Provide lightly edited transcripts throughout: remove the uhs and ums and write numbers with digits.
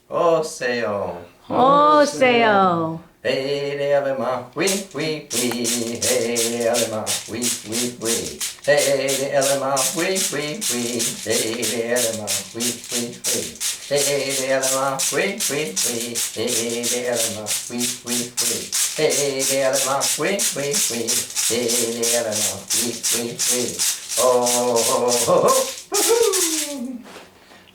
Oseo. Oseo. Hey, de elema, wee, wee, wee. Hey, de elema, wee, wee, wee. Hey, de elema, wee, wee, wee. Hey, de elema, wee, wee, wee. Hey, de elema, wee, wee, wee. Hey, de elema, wee, wee, wee. Hey, de elema, wee, wee, wee. Hey, de elema, wee, wee, wee. Oh, oh, oh, oh. Woohoo!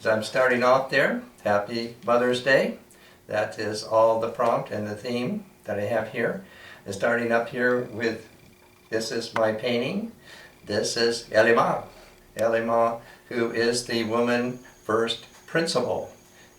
So I'm starting off there. Happy Mother's Day. That is all the prompt and the theme that I have here. And starting up here with, this is my painting. This is Elima. Elima, who is the woman first principal.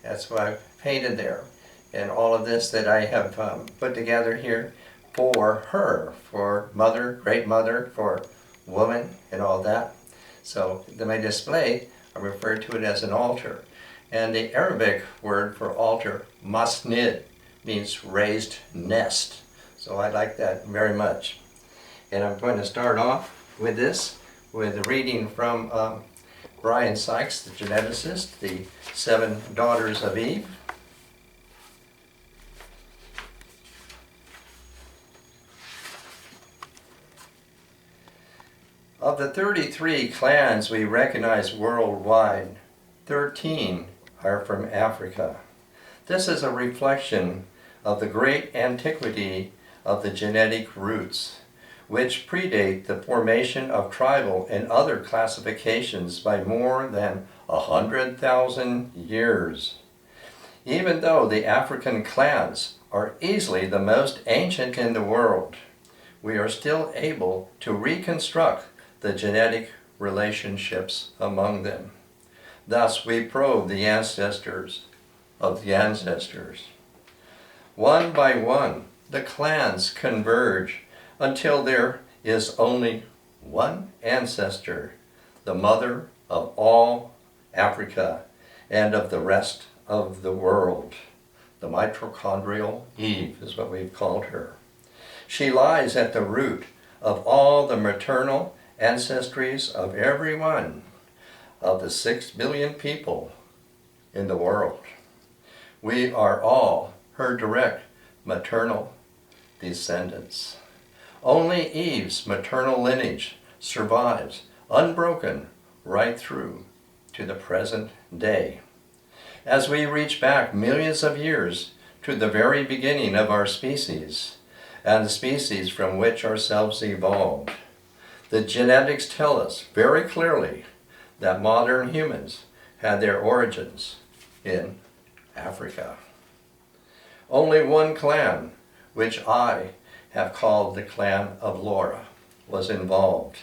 That's what I've painted there. And all of this that I have put together here for her, for mother, great mother, for woman, and all that. So my display, I refer to it as an altar. And the Arabic word for altar, masnid, means raised nest. So I like that very much. And I'm going to start off with this, with a reading from Brian Sykes, the geneticist, the 7 Daughters of Eve. Of the 33 clans we recognize worldwide, 13 are from Africa. This is a reflection of the great antiquity of the genetic roots, which predate the formation of tribal and other classifications by more than 100,000 years. Even though the African clans are easily the most ancient in the world, we are still able to reconstruct the genetic relationships among them. Thus, we probe the ancestors of the ancestors. One by one, the clans converge until there is only one ancestor, the mother of all Africa and of the rest of the world. The Mitochondrial Eve is what we've called her. She lies at the root of all the maternal ancestries of every one of the 6 billion people in the world. We are all her direct maternal descendants. Only Eve's maternal lineage survives unbroken right through to the present day. As we reach back millions of years to the very beginning of our species and the species from which ourselves evolved, the genetics tell us very clearly that modern humans had their origins in Africa. Only one clan, which I have called the clan of Laura, was involved.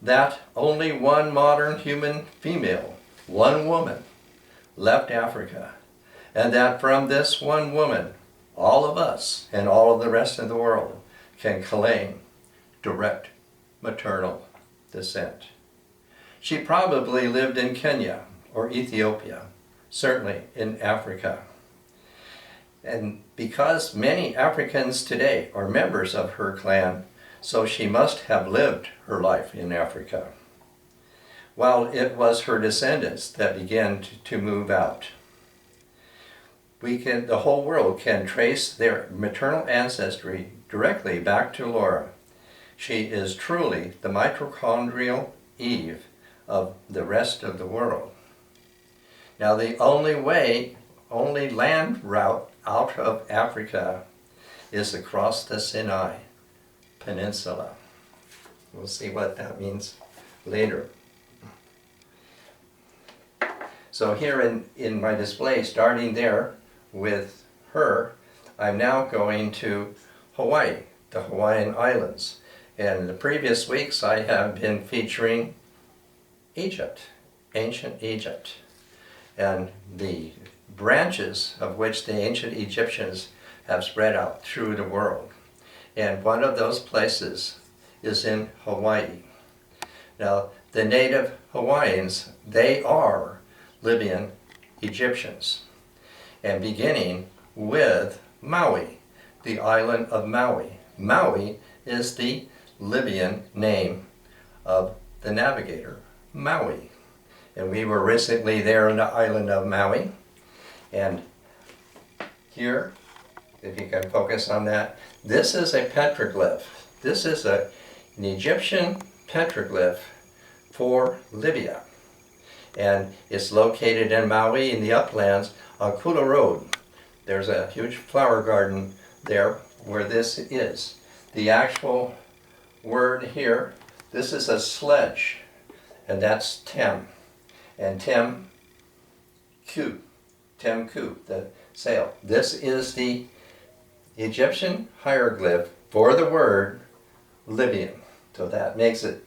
That only one modern human female, one woman, left Africa, and that from this one woman, all of us and all of the rest of the world can claim direct maternal descent. She probably lived in Kenya or Ethiopia, certainly in Africa. And because many Africans today are members of her clan, so she must have lived her life in Africa, while it was her descendants that began to move out. The whole world can trace their maternal ancestry directly back to Laura. She is truly the mitochondrial Eve of the rest of the world. Now the only land route out of Africa is across the Sinai Peninsula. We'll see what that means later. So here in my display, starting there with her, I'm now going to Hawaii, the Hawaiian Islands. And in the previous weeks I have been featuring Egypt, ancient Egypt, and the branches of which the ancient Egyptians have spread out through the world. And one of those places is in Hawaii. Now, the native Hawaiians, they are Libyan Egyptians, and beginning with Maui, the island of Maui. Maui is the Libyan name of the navigator, Maui. And we were recently there on the island of Maui, and here, if you can focus on that, this is a petroglyph. This is an Egyptian petroglyph for Libya. And it's located in Maui in the uplands on Kula Road. There's a huge flower garden there where this is. The actual word here, this is a sledge, and that's Tem. And Tem Ku, the sail. This is the Egyptian hieroglyph for the word Libyan. So that makes it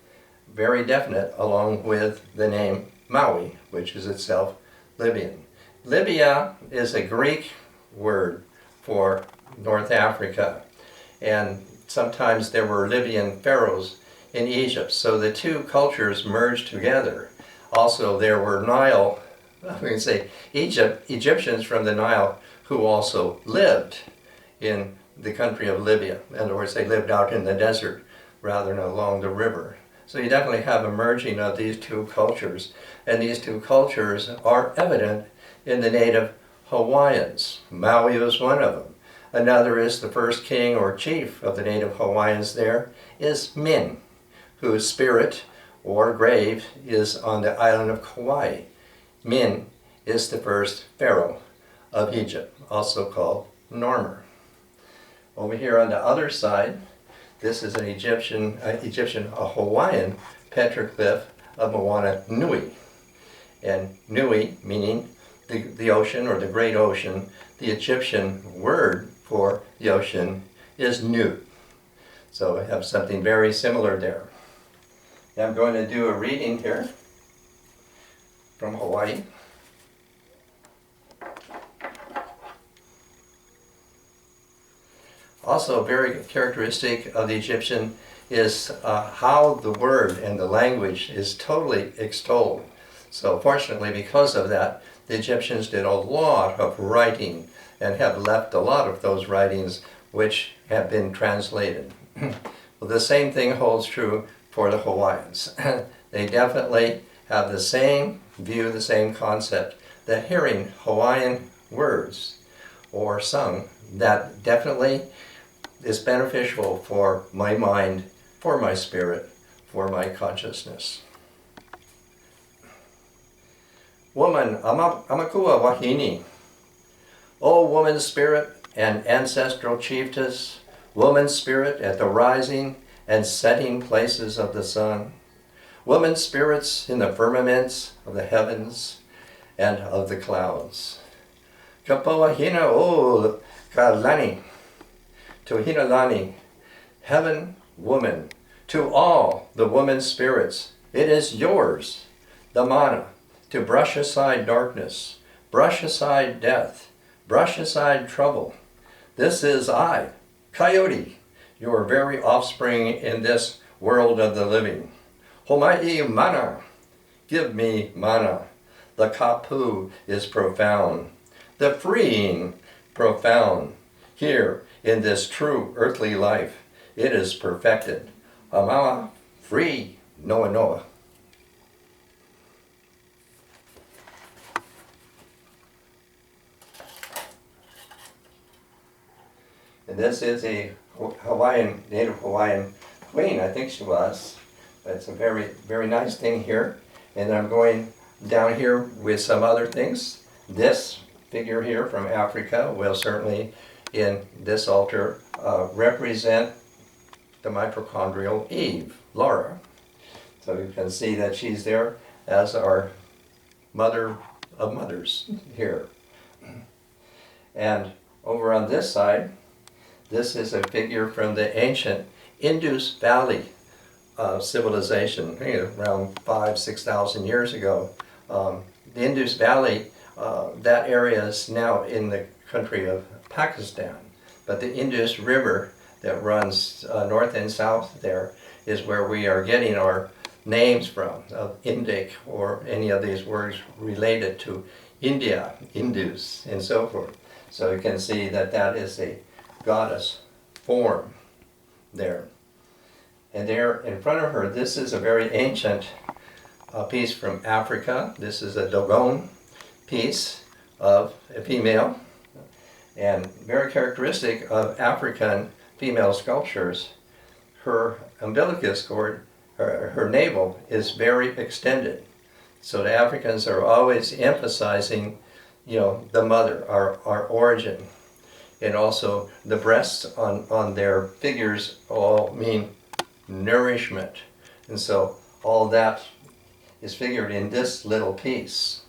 very definite, along with the name Maui, which is itself Libyan. Libya is a Greek word for North Africa, and sometimes there were Libyan pharaohs in Egypt, so the two cultures merged together. Also, there were Egyptians from the Nile who also lived in the country of Libya. In other words, they lived out in the desert rather than along the river. So you definitely have a merging of these two cultures, and these two cultures are evident in the native Hawaiians. Maui was one of them. Another is the first king or chief of the native Hawaiians there is Min, whose spirit or grave is on the island of Kauai. Min is the first pharaoh of Egypt, also called Narmer. Over here on the other side, this is an a Hawaiian petroglyph of Moana Nui. And Nui meaning the ocean or the great ocean. The Egyptian word for the ocean is Nu. So we have something very similar there. Now I'm going to do a reading here from Hawaii. Also very characteristic of the Egyptian is how the word and the language is totally extolled. So fortunately, because of that, the Egyptians did a lot of writing and have left a lot of those writings which have been translated. Well, the same thing holds true for the Hawaiians. They definitely have the same view, the same concept, that hearing Hawaiian words or sung, that definitely is beneficial for my mind, for my spirit, for my consciousness. Woman, amakua wahini. O woman spirit and ancestral chiefess, woman spirit at the rising and setting places of the sun, woman spirits in the firmaments of the heavens and of the clouds. Kapoahina o kalani. To Hinalani, heaven, woman, to all the woman spirits, it is yours, the mana, to brush aside darkness, brush aside death, brush aside trouble. This is I, Coyote, your very offspring in this world of the living. Homai mana, give me mana. The kapu is profound, the freeing profound. Here, in this true earthly life, it is perfected. Amawa, free, Noah Noah. And this is a native Hawaiian queen, I think she was. It's a very, very nice thing here. And I'm going down here with some other things. This figure here from Africa will certainly, in this altar, represent the Mitochondrial Eve, Laura. So you can see that she's there as our mother of mothers here. And over on this side, this is a figure from the ancient Indus Valley civilization, around 5,000-6,000 years ago. The Indus Valley, that area is now in the country of Pakistan, but the Indus River that runs north and south there is where we are getting our names from, of Indic or any of these words related to India, Indus, and so forth. So you can see that that is a goddess form there. And there in front of her, this is a very ancient piece from Africa. This is a Dogon piece of a female. And very characteristic of African female sculptures, her umbilicus cord, her navel is very extended. So the Africans are always emphasizing, the mother, our origin. And also the breasts on their figures all mean nourishment. And so all that is figured in this little piece.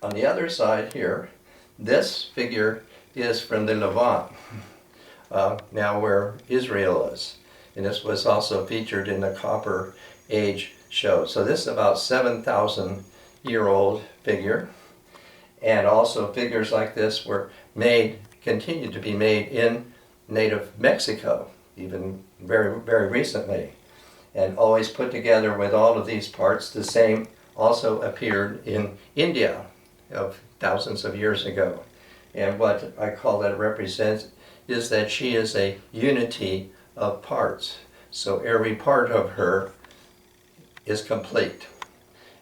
On the other side here, this figure is from the Levant, now where Israel is. And this was also featured in the Copper Age show. So this is about 7,000-year-old figure. And also figures like this were continued to be made in native Mexico, even very, very recently. And always put together with all of these parts. The same also appeared in India of thousands of years ago. And what I call that represents is that she is a unity of parts. So every part of her is complete.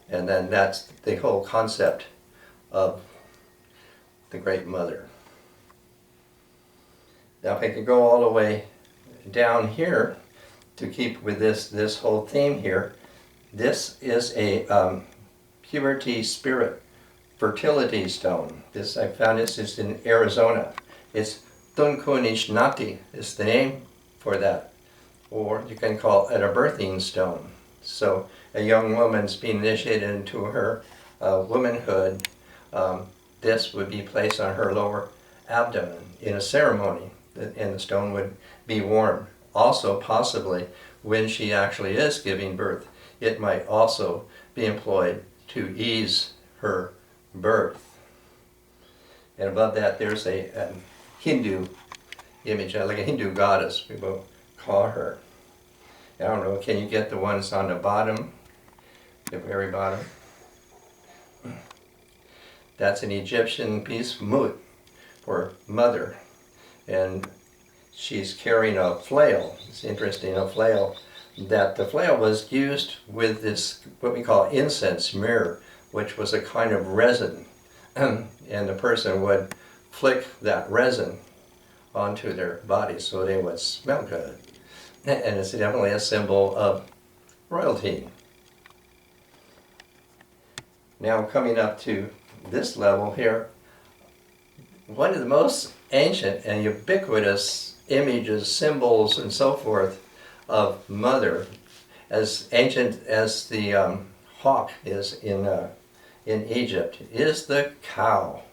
And then that's the whole concept of the Great Mother. Now if I could go all the way down here to keep with this whole theme here, this is a puberty spirit fertility stone. I found this is in Arizona. It's Tunkunishnati is the name for that. Or you can call it a birthing stone. So a young woman's being initiated into her womanhood. This would be placed on her lower abdomen in a ceremony, and the stone would be worn. Also, possibly, when she actually is giving birth, it might also be employed to ease her birth. And above that, there's a Hindu image, like a Hindu goddess, we will call her. I don't know, can you get the ones on the bottom, the very bottom? That's an Egyptian piece, Mut, for mother. And she's carrying a flail. It's interesting, a flail. That the flail was used with this, what we call incense myrrh, which was a kind of resin. And the person would flick that resin onto their body so they would smell good. And it's definitely a symbol of royalty. Now coming up to this level here, one of the most ancient and ubiquitous images, symbols, and so forth of mother, as ancient as the hawk is in Egypt, is the cow.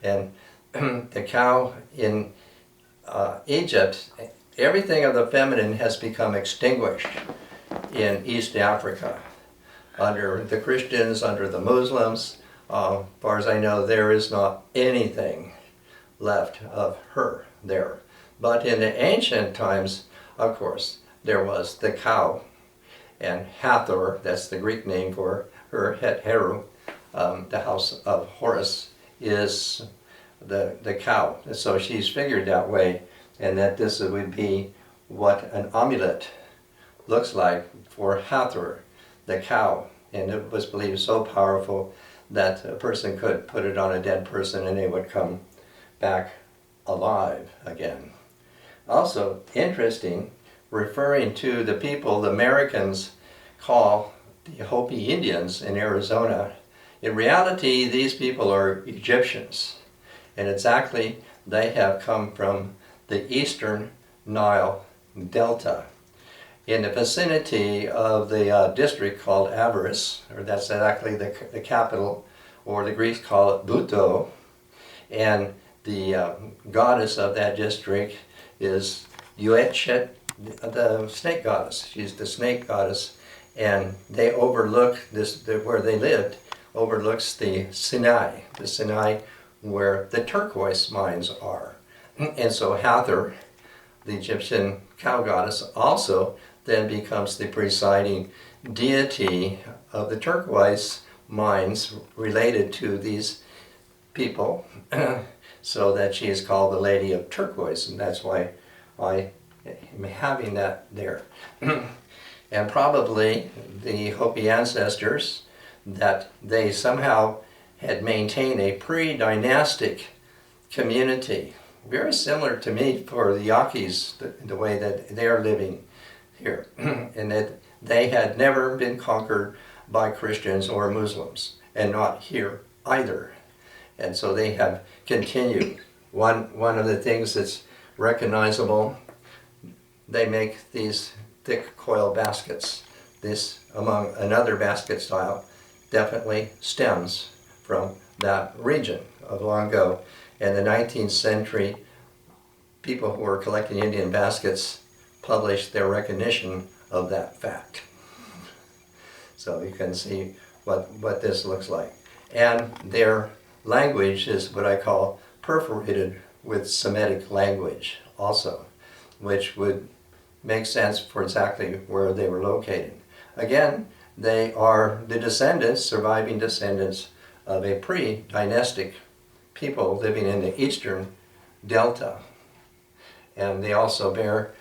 And the cow in Egypt, everything of the feminine has become extinguished in East Africa. Under the Christians, under the Muslims, as far as I know, there is not anything left of her there. But in the ancient times, of course, there was the cow. And Hathor, that's the Greek name for her, Heru, the house of Horus, is the cow. So she's figured that way, and that this would be what an amulet looks like for Hathor, the cow. And it was believed so powerful that a person could put it on a dead person and they would come back alive again. Also interesting, referring to the people the Americans call the Hopi Indians in Arizona. In reality, these people are Egyptians, and exactly they have come from the eastern Nile Delta. In the vicinity of the district called Avaris, or that's exactly the capital, or the Greeks call it Buto, and the goddess of that district is Uetchet, the snake goddess. She's the snake goddess, and they overlook where they lived overlooks the Sinai where the turquoise mines are. And so Hathor, the Egyptian cow goddess, also then becomes the presiding deity of the turquoise mines related to these people, so that she is called the Lady of Turquoise, and that's why I am having that there. And probably the Hopi ancestors, that they somehow had maintained a pre-dynastic community, very similar to me for the Yaquis, the way that they're living here, and that they had never been conquered by Christians or Muslims, and not here either. And so they have continued. One of the things that's recognizable, they make these thick coil baskets. This, among another basket style, definitely stems from that region of long ago. In the 19th century, people who were collecting Indian baskets published their recognition of that fact. So you can see what this looks like. And their language is what I call perforated with Semitic language also, which would make sense for exactly where they were located. Again, they are the descendants, surviving descendants of a pre-dynastic people living in the eastern delta. And they also bear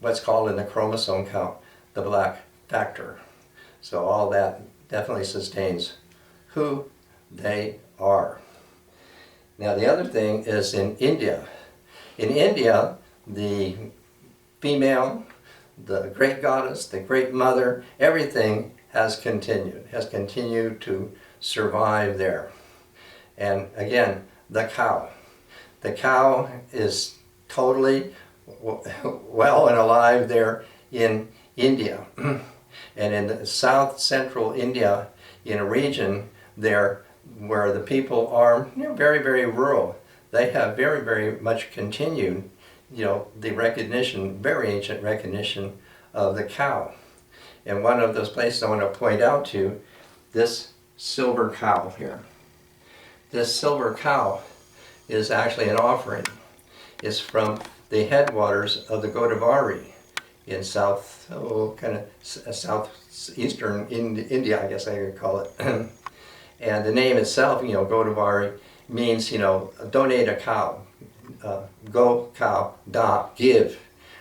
what's called in the chromosome count the black factor. So all that definitely sustains who they are. Now the other thing is in India. In India, the female, the great goddess, the great mother, everything has continued to survive there. And again, the cow. The cow is totally well and alive there in India. And in the south central India, in a region there where the people are very, very rural, they have very, very much continued, the recognition, very ancient recognition of the cow. And one of those places I want to point out to you, this silver cow here. This silver cow is actually an offering. It's from the headwaters of the Godavari in southeastern India, I guess I could call it. And the name itself, Godavari, means, donate a cow. Go cow, da, give.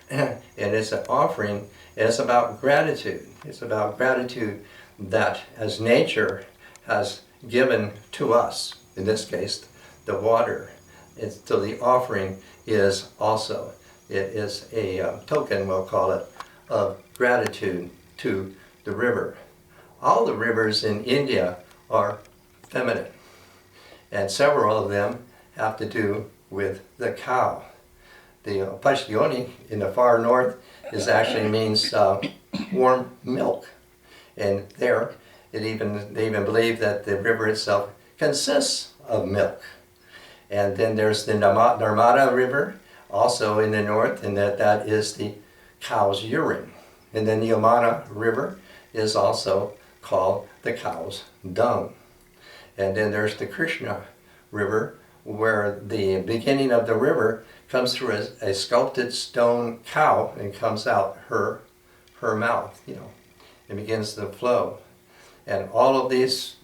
And it's an offering, and it's about gratitude. It's about gratitude that as nature has given to us, in this case, the water. So the offering is also, it is a token, we'll call it, of gratitude to the river. All the rivers in India are feminine, and several of them have to do with the cow. The Pashtuni in the far north actually means warm milk, and there they even believe that the river itself consists of milk. And then there's the Narmada River, also in the north, and that is the cow's urine. And then the Yamuna River is also called the cow's dung. And then there's the Krishna River, where the beginning of the river comes through a sculpted stone cow and comes out her mouth, and begins to flow. And all of these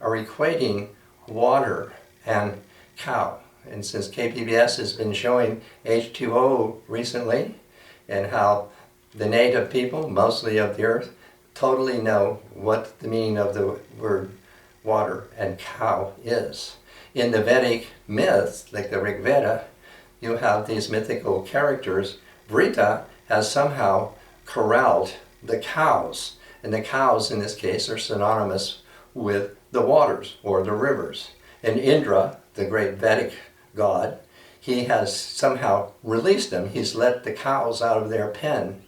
are equating water and cow. And since KPBS has been showing H2O recently, and how the native people, mostly of the earth, totally know what the meaning of the word water and cow is. In the Vedic myths, like the Rig Veda, you have these mythical characters. Vrita has somehow corralled the cows, and the cows in this case are synonymous with the waters or the rivers. And Indra, the great Vedic god, he has somehow released them. He's let the cows out of their pen,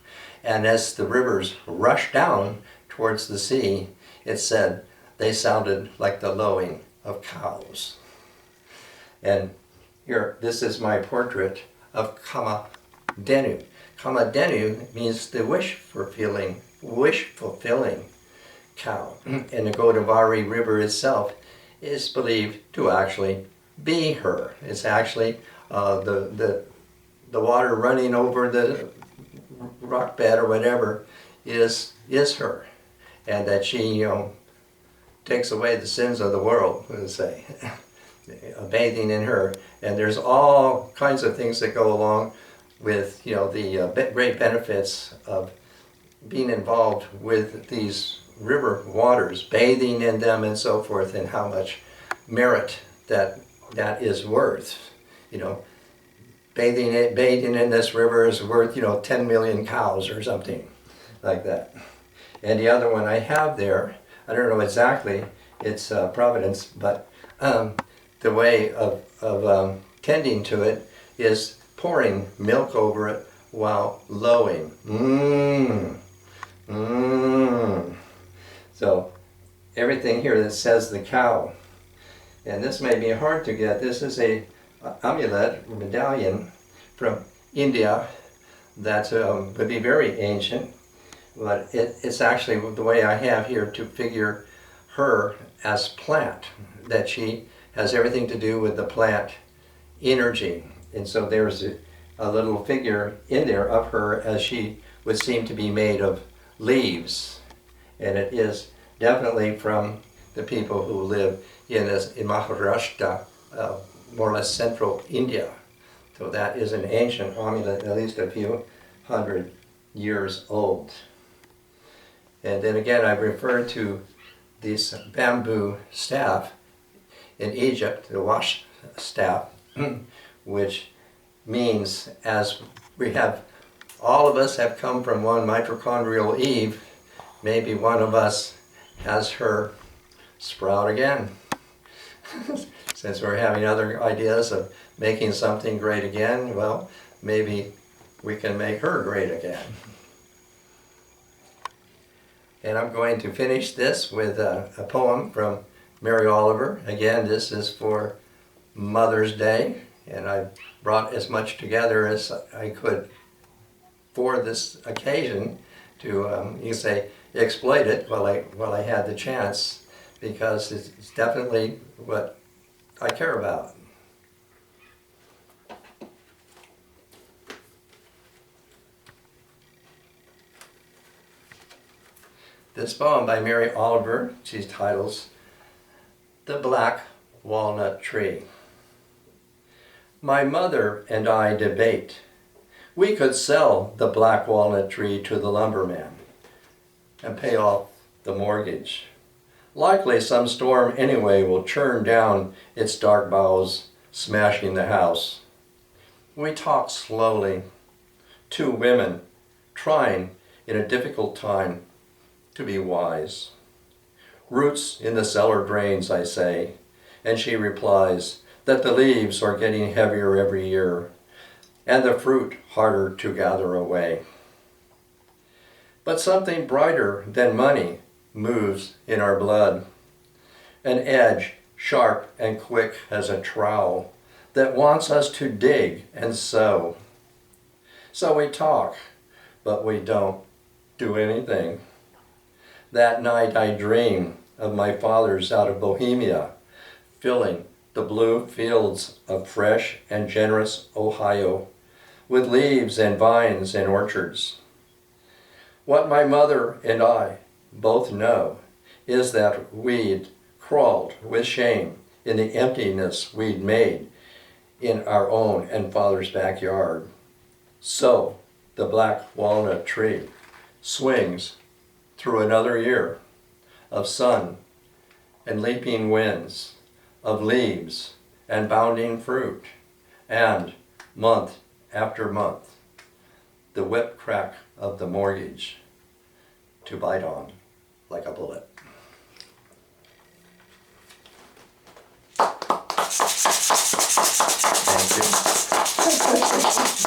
and as the rivers rushed down towards the sea, it said they sounded like the lowing of cows. And here, this is my portrait of Kamadhenu. Kamadhenu means the wish-fulfilling cow. And the Godavari River itself is believed to actually be her. It's actually the water running over the rock bed or whatever is her, and that she takes away the sins of the world, let's say, bathing in her. And there's all kinds of things that go along with the great benefits of being involved with these river waters, bathing in them and so forth, and how much merit that is worth. You know, bathing in this river is worth, 10 million cows or something like that. And the other one I have there, I don't know exactly, it's Providence, but the way of tending to it is pouring milk over it while lowing. So everything here that says the cow, and this may be hard to get. This is a amulet, medallion from India that would be very ancient, but it's actually the way I have here to figure her as plant, that she has everything to do with the plant energy. And so there's a little figure in there of her as she would seem to be made of leaves. And it is definitely from the people who live in Maharashtra, more or less central India. So that is an ancient amulet, at least a few hundred years old. And then again, I refer to this bamboo staff in Egypt, the wash staff, which means, as we have, all of us have come from one mitochondrial Eve, maybe one of us has her sprout again. Since we're having other ideas of making something great again, well, maybe we can make her great again. And I'm going to finish this with a poem from Mary Oliver. Again, this is for Mother's Day, and I brought as much together as I could for this occasion to, you can say, exploit it while I had the chance, because it's definitely what I care about. This poem by Mary Oliver, she titles The Black Walnut Tree. My mother and I debate. We could sell the black walnut tree to the lumberman and pay off the mortgage. Likely some storm anyway will churn down its dark boughs, smashing the house. We talk slowly, two women trying in a difficult time to be wise. Roots in the cellar drains, I say, and she replies that the leaves are getting heavier every year and the fruit harder to gather away. But something brighter than money moves in our blood, an edge sharp and quick as a trowel that wants us to dig and sow. So we talk, but we don't do anything. That night I dream of my fathers out of Bohemia, filling the blue fields of fresh and generous Ohio with leaves and vines and orchards. What my mother and I both know is that we'd crawled with shame in the emptiness we'd made in our own and father's backyard. So the black walnut tree swings through another year of sun and leaping winds, of leaves and bounding fruit, and month after month, the whip crack of the mortgage to bite on like a bullet. Thank you.